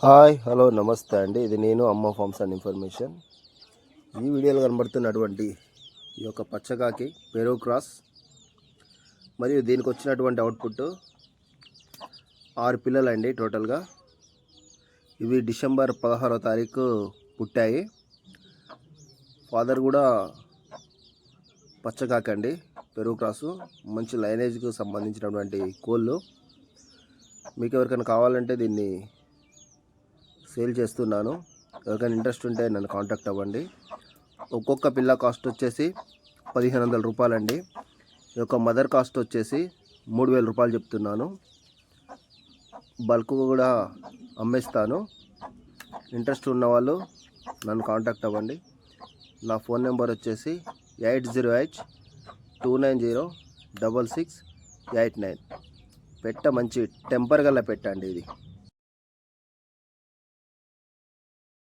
Hi hello నమస్తే అండి. ఇది నేను అమ్మ ఫార్మ్స్ అండ్ ఇన్ఫర్మేషన్. ఈ వీడియోలో కనబడుతున్నటువంటి ఈ యొక్క పచ్చకాకి పెరో క్రాస్ మరియు దీనికి వచ్చినటువంటి అవుట్పుట్ 6 పిల్లలండి టోటల్గా. ఇవి డిసెంబర్ 16వ తారీఖు పుట్టాయి. ఫాదర్ కూడా పచ్చకాకి అండి, పెరో క్రాసు. మంచి లైనేజ్కు సంబంధించినటువంటి కోళ్ళు. మీకు ఎవరికైనా కావాలంటే దీన్ని సేల్ చేస్తున్నాను. ఎవరికైనా ఇంట్రెస్ట్ ఉంటే నన్ను కాంటాక్ట్ అవ్వండి. ఒక్కొక్క పిల్ల కాస్ట్ వచ్చేసి 1500 రూపాయలండి. ఈ యొక్క మదర్ కాస్ట్ వచ్చేసి 3000 రూపాయలు చెప్తున్నాను. బల్క్ కూడా అమ్మేస్తాను. ఇంట్రెస్ట్ ఉన్నవాళ్ళు నన్ను కాంటాక్ట్ అవ్వండి. నా ఫోన్ నెంబర్ వచ్చేసి 8082906689. పెట్ట మంచి టెంపర్ గల పెట్టండి ఇది.